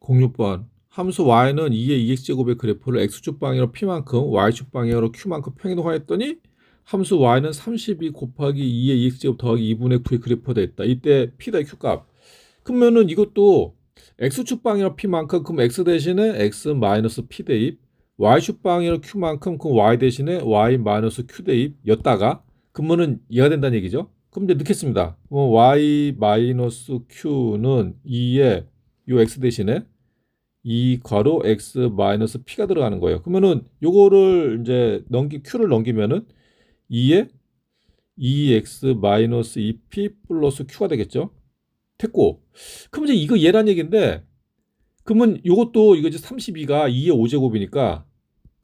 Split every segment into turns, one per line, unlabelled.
06번 함수 y는 2의 2x제곱의 그래프를 x축 방향으로 p만큼 y축 방향으로 q만큼 평이동하였더니 함수 y는 32 곱하기 2의 2x제곱 더하기 2분의 9의 그래프가 됐다. 이때 p다 q값. 그러면은 이것도 x축 방향으로 p만큼 그럼 x 대신에 x 마이너스 p 대입, y축 방향으로 q만큼 그럼 y 대신에 y 마이너스 q 대입였다가 그러면은 이해가 된다는 얘기죠. 그럼 이제 넣겠습니다. y 마이너스 q는 2의 요 x 대신에 2 괄호 x 마이너스 p가 들어가는 거예요. 그러면은 요거를 이제 q를 넘기면은 2에 2x 마이너스 2p 플러스 q가 되겠죠. 됐고. 그럼 이제 이거 얘란 얘기인데 그러면 요것도 이거 이제 32가 2의 5제곱이니까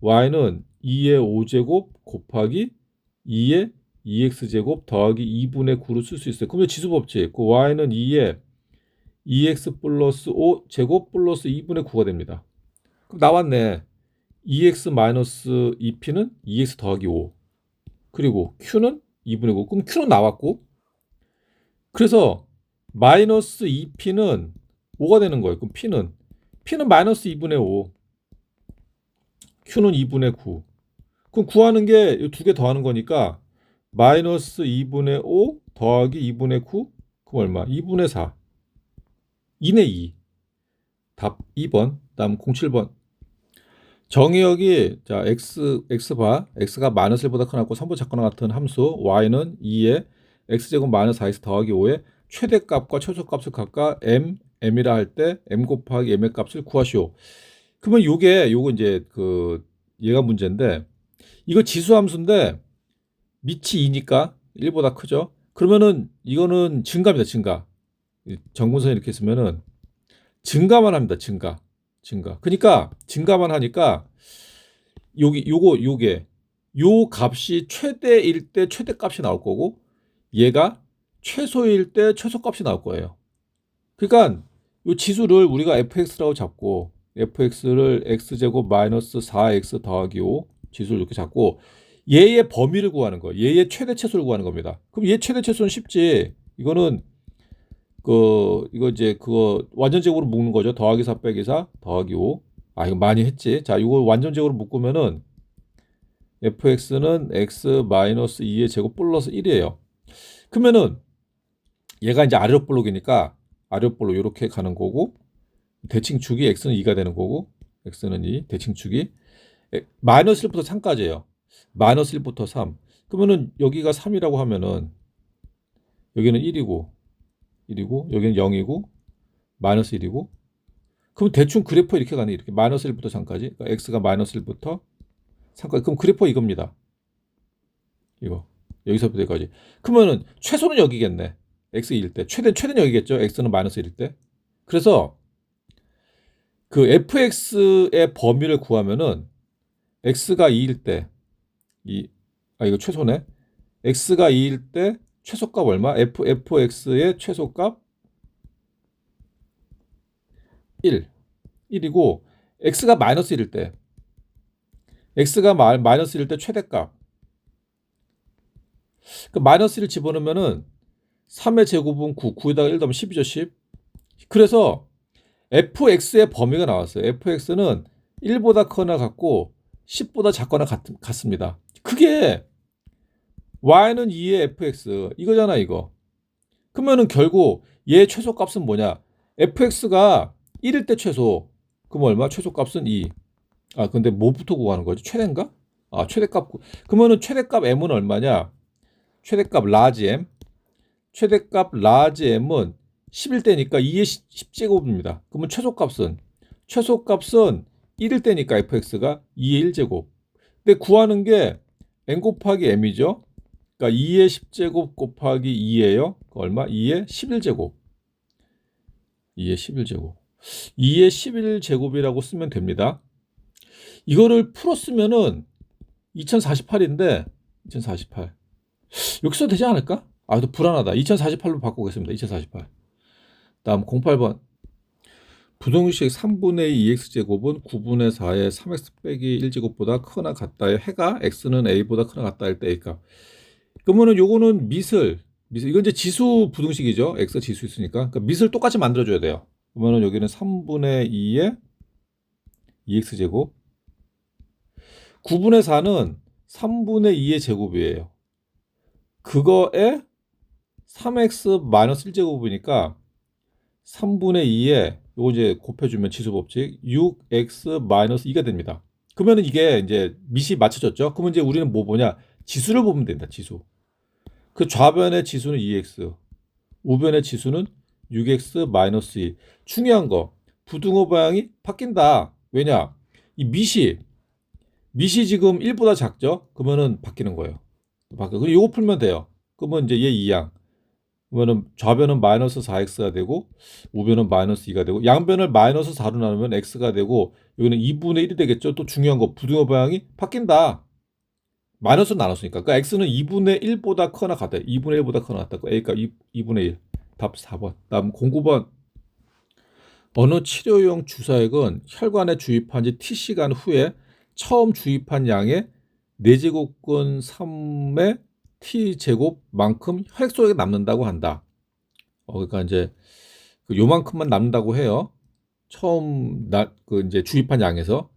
y는 2의 5제곱 곱하기 2의 2x제곱 더하기 2분의 9로 쓸 수 있어요. 그럼 지수법칙. 그 y는 2의 2x 플러스 5제곱 플러스 2분의 9가 됩니다. 그럼 나왔네. 2x 마이너스 2p는 2x 더하기 5. 그리고 q는 2분의 9. 그럼 q는 나왔고. 그래서 마이너스 2p는 5가 되는 거예요. 그럼 p는 마이너스 2분의 5. q는 2분의 9. 그럼 구하는 게 이 두 개 더하는 거니까 마이너스 2분의 5 더하기 2분의 9. 그럼 얼마? 2분의 4. 2네 2. 답 2번. 다음 07번. 정의역이 자 x바 x가 마이너스 1보다 크거나 같고 3보다 작거나 같은 함수 y는 2에 x제곱 마이너스 4x 더하기 5의 최대값과 최소값을 각각 m이라 할 때 m 곱하기 m의 값을 구하시오. 그러면 요거 이제 그 얘가 문제인데 이거 지수함수인데 밑이 2니까 1보다 크죠. 그러면은 이거는 증가입니다. 증가. 정분선 이렇게 쓰면은 증가만 합니다. 증가. 그러니까 증가만 하니까 요게 요 값이 최대일 때 최대값이 나올 거고 얘가 최소일 때 최소값이 나올 거예요. 그러니까 요 지수를 우리가 fx라고 잡고 fx를 x제곱 마이너스 4x 더하기 5 지수를 이렇게 잡고 얘의 범위를 구하는 거예요. 얘의 최대 최소를 구하는 겁니다. 그럼 얘 최대 최소는 쉽지. 이거는 이거 이제 그거 완전제곱으로 묶는 거죠. 더하기 4 빼기 4 더하기 5. 아 이거 많이 했지. 자 이거 완전제곱으로 묶으면은 fx는 x 마이너스 2의 제곱 플러스 1이에요. 그러면은 얘가 이제 아래로 볼록이니까 아래로 볼록 이렇게 가는 거고 대칭축이 x는 2가 되는 거고 x는 2 대칭축이 마이너스 1부터 3까지예요. 마이너스 1부터 3. 그러면은 여기가 3이라고 하면은 여기는 1이고 여기는 0이고 마이너스 1이고 그럼 대충 그래프 이렇게 가네. 이렇게 마이너스 1부터 3까지. 그러니까 x가 마이너스 1부터 3까지. 그럼 그래프 이겁니다. 이거 여기서부터 여기까지. 그러면은 최소는 여기겠네. x 2일 때. 최대는 여기겠죠. x는 마이너스 1일 때. 그래서 그 fx의 범위를 구하면은 x가 2일 때 이거 최소네. x가 2일 때 최소값 얼마? fx의 최소값 1이고 x가 마이너스 1일 때 x가 마이너스 1일 때 최대값 그 마이너스 1을 집어넣으면은 3의 제곱은 9, 9에다가 1 더하면 10이죠. 10. 그래서 fx의 범위가 나왔어요. fx는 1보다 크거나 같고 10보다 작거나 같습니다. 그게 y는 2의 fx 이거잖아 이거. 그러면은 결국 얘 최소값은 뭐냐? fx가 1일 때 최소. 그럼 얼마? 최소값은 2. 아 근데 뭐부터 구하는 거지? 최대인가? 아 최대값. 그러면은 최대값 m은 얼마냐? 최대값 라지 m. 최대값 라지 m은 10일 때니까 2의 10제곱입니다. 그러면 최소값은 1일 때니까 fx가 2의 1제곱. 근데 구하는 게 n 곱하기 m이죠. 그러니까 2의 10제곱 곱하기 2예요. 얼마? 2의 11제곱. 2의 11제곱. 2의 11제곱이라고 쓰면 됩니다. 이거를 풀었으면은 2048인데 2048. 여기 써도 되지 않을까? 아, 또 불안하다. 2048로 바꾸겠습니다. 2048. 다음 08번. 부등식 3분의 2x제곱은 9분의 4의 3x 빼기 1제곱보다 크거나 같다의 해가 x는 a보다 크거나 같다 할 때 a값. 그러면은 요거는 미슬 이건 이제 지수 부등식이죠. x 지수 있으니까. 그러니까 미슬 똑같이 만들어줘야 돼요. 그러면 여기는 3분의 2의 2x제곱. 9분의 4는 3분의 2의 제곱이에요. 그거에 3x 마이너스 1제곱이니까 3분의 2에 요거 이제 곱해주면 지수법칙 6x 마이너스 2가 됩니다. 그러면 이게 이제 밑이 맞춰졌죠. 그러면 이제 우리는 뭐 보냐? 지수를 보면 된다. 지수. 그 좌변의 지수는 2x, 우변의 지수는 6x 마이너스 2. 중요한 거 부등호 방향이 바뀐다. 왜냐? 이 밑이 지금 1보다 작죠? 그러면은 바뀌는 거예요. 그리고 이거 풀면 돼요. 그러면 이제 얘 2양. 그러면은 좌변은 마이너스 4x가 되고 우변은 마이너스 2가 되고 양변을 마이너스 4로 나누면 x가 되고 여기는 2분의 1이 되겠죠. 또 중요한 거 부등호 방향이 바뀐다. 마이너스로 나눴으니까. 그러니까 x는 2분의 1보다 커나 같다. 2분의 1보다 커나 같다. a가 2분의 1. 답 4번. 다음 09번. 어느 치료용 주사액은 혈관에 주입한 지 t시간 후에 처음 주입한 양의 4제곱근 3의 t제곱만큼 혈액 속에 남는다고 한다. 그러니까 이제 요만큼만 남는다고 해요. 처음 이제 주입한 양에서.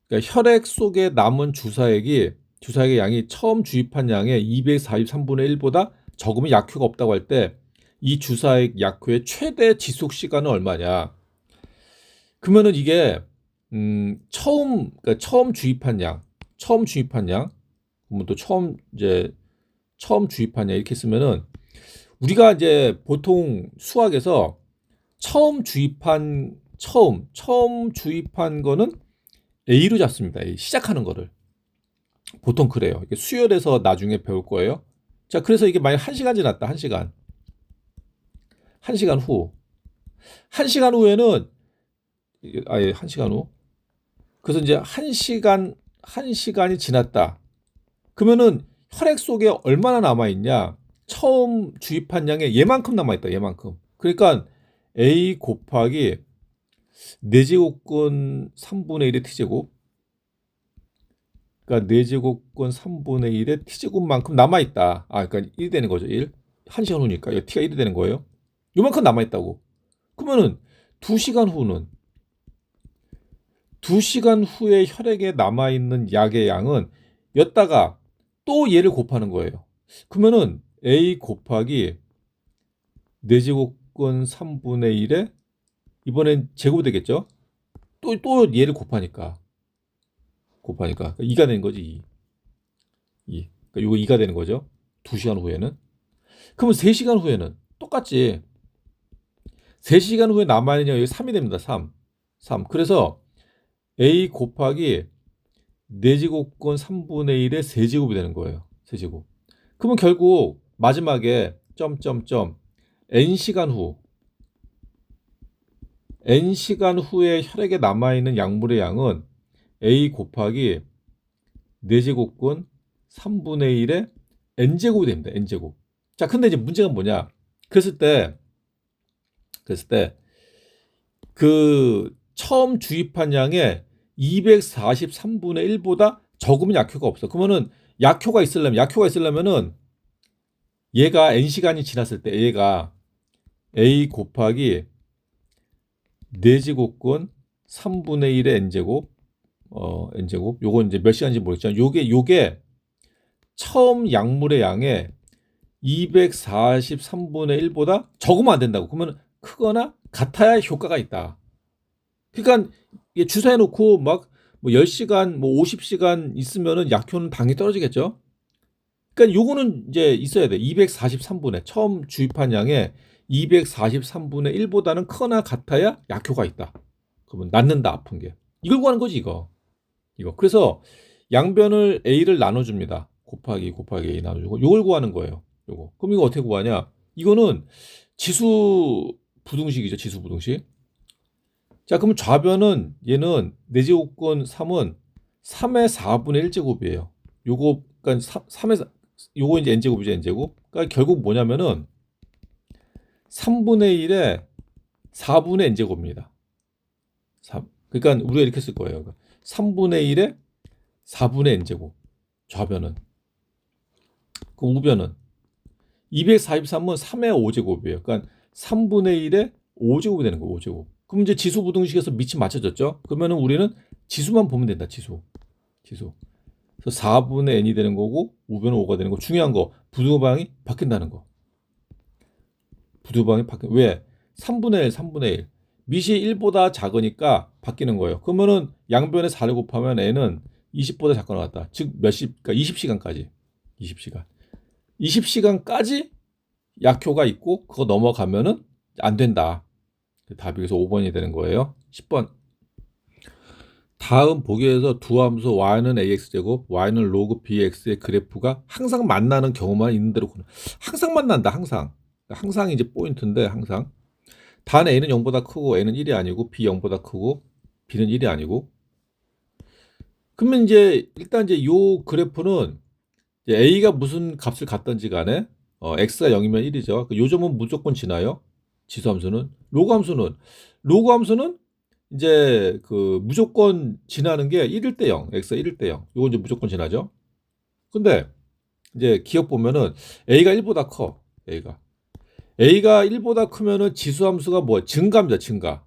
그러니까 혈액 속에 남은 주사액의 양이 처음 주입한 양의 243분의 1보다 적으면 약효가 없다고 할 때 이 주사액 약효의 최대 지속 시간은 얼마냐? 그러면은 이게 그러니까 처음 주입한 양, 그러면 또 처음 주입한 양 이렇게 쓰면은 우리가 이제 보통 수학에서 처음 주입한 거는 A로 잡습니다. A, 시작하는 거를. 보통 그래요. 이게 수열에서 나중에 배울 거예요. 자, 그래서 이게 만약 1시간 지났다. 1시간. 1시간 후. 1시간 후에는 아예 1시간 후. 그래서 이제 1시간이 지났다. 그러면은 혈액 속에 얼마나 남아 있냐? 처음 주입한 양의 얘만큼 남아 있다. 얘만큼. 그러니까 A 곱하기 4제곱근 3분의 1의 t제곱. 그러니까 4제곱근 3분의 1의 t제곱만큼 남아 있다. 그러니까 1이 되는 거죠. 1. 1시간 후니까 t가 1이 되는 거예요. 요만큼 남아 있다고. 그러면은 2시간 후는 2시간 후에 혈액에 남아 있는 약의 양은 였다가 또 얘를 곱하는 거예요. 그러면은 A 곱하기 4제곱근 3분의 1에 이번엔 제곱이 되겠죠? 또 얘를 곱하니까 2가 되는 거지. 2. 그러니까 이거 2가 되는 거죠. 2시간 후에는. 그러면 3시간 후에는 똑같지. 3시간 후에 남아있는 여기 3이 됩니다. 3. 그래서 A 곱하기 4제곱근 3분의 1의 세제곱이 되는 거예요. 세제곱. 그러면 결국 마지막에 n시간 후에 혈액에 남아있는 약물의 양은 A 곱하기 4제곱근 3분의 1의 n제곱이 됩니다. n제곱. 자, 근데 이제 문제가 뭐냐? 그랬을 때 그 처음 주입한 양의 243분의 1보다 적으면 약효가 없어. 그러면은 약효가 있으려면은 얘가 n시간이 지났을 때 얘가 A 곱하기 4제곱근 3분의 1의 n제곱 n제곱 요건 이제 몇 시간인지 모르겠지만 요게 처음 약물의 양의 243분의 1보다 적으면 안 된다고. 그러면 크거나 같아야 효과가 있다. 그러니까 주사해 놓고 막 뭐 10시간 뭐 50시간 있으면은 약효는 당연히 떨어지겠죠. 그러니까 요거는 이제 있어야 돼. 243분의 처음 주입한 양의 243분의 1보다는 크거나 같아야 약효가 있다. 그러면 낫는다, 아픈 게. 이걸 구하는 거지, 이거. 그래서 양변을 A를 나눠줍니다. 곱하기 A 나눠주고 요걸 구하는 거예요. 요거. 그럼 이거 어떻게 구하냐? 이거는 지수 부등식이죠. 지수 부등식. 자, 그러면 좌변은 얘는 4제곱근 3은 3의 4분의 1제곱이에요. 요거 그러니까 3의 요거 이제 n제곱이죠. n제곱. 그러니까 결국 뭐냐면은 3분의 1에 4분의 n제곱입니다. 그러니까 우리가 이렇게 쓸 거예요. 3분의 1에 4분의 n제곱. 좌변은. 그 우변은 243은 3의 5제곱이에요. 그러니까 3분의 1에 5제곱이 되는 거예요. 5제곱. 그럼 이제 지수 부등식에서 밑이 맞춰졌죠? 그러면은 우리는 지수만 보면 된다. 지수. 그래서 4분의 n이 되는 거고 5분의 5가 되는 거. 중요한 거 부등호방이 바뀐다는 거. 부등호방이 바뀐 왜? 3분의 1, 3분의 1. 밑이 1보다 작으니까 바뀌는 거예요. 그러면은 양변에 4를 곱하면 n은 20보다 작거 나왔다. 즉 몇 시? 그러니까 20시간까지. 20시간. 20시간까지 약효가 있고 그거 넘어가면은 안 된다. 답이 그래서 5번이 되는 거예요. 10번. 다음 보기에서 두 함수 y는 ax제곱, y는 로그 bx의 그래프가 항상 만나는 경우만 있는 대로 항상 만난다. 항상. 항상이 이제 포인트인데 항상. 단 a는 0보다 크고 a는 1이 아니고 b 0보다 크고 b는 1이 아니고. 그러면 이제 일단 이제 요 그래프는 이제 a가 무슨 값을 갖든지 간에 x가 0이면 1이죠. 요 점은 무조건 지나요. 지수함수는. 로그함수는 이제 그 무조건 지나는 게 1일 때 0, x가 1일 때 0. 요거 이제 무조건 지나죠. 근데 이제 기억 보면은 a가 1보다 커. a가 1보다 크면은 지수함수가 뭐 증가입니다. 증가.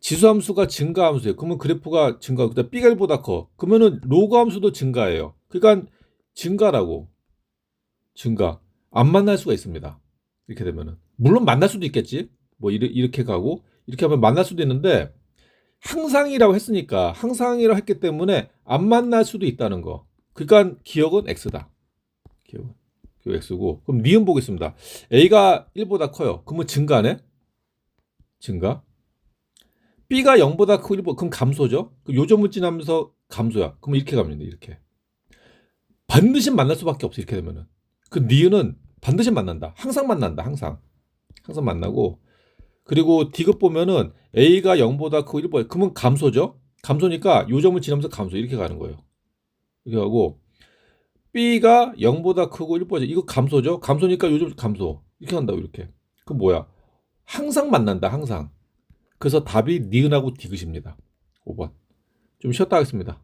지수함수가 증가함수예요. 그러면 그래프가 증가. 그다음 b가 1보다 커. 그러면은 로그함수도 증가예요. 그러니까 증가라고. 증가. 안 만날 수가 있습니다. 이렇게 되면은. 물론 만날 수도 있겠지. 뭐 이렇게 가고 이렇게 하면 만날 수도 있는데 항상이라고 했으니까 항상이라고 했기 때문에 안 만날 수도 있다는 거. 그러니까 기억은 x다. 기억은 x고. 그럼 니은 보겠습니다. a가 1보다 커요. 그러면 증가네. 증가. b가 0보다 크고 1보다 그럼 감소죠. 그럼 요점을 지나면서 감소야. 그럼 이렇게 가면 돼. 이렇게. 반드시 만날 수밖에 없어. 이렇게 되면은. 그 니은은 반드시 만난다. 항상 만난다. 항상 만나고. 그리고 디귿 보면은 a가 0보다 크고 1보다 그러면 감소죠. 감소니까 요점을 지나면서 감소 이렇게 가는 거예요. 이렇게 하고 b가 0보다 크고 1보다 이거 감소죠. 감소니까 요점 감소 이렇게 한다고 이렇게. 그럼 뭐야? 항상 만난다. 항상. 그래서 답이 니은하고 디귿입니다. 5번. 좀 쉬었다 하겠습니다.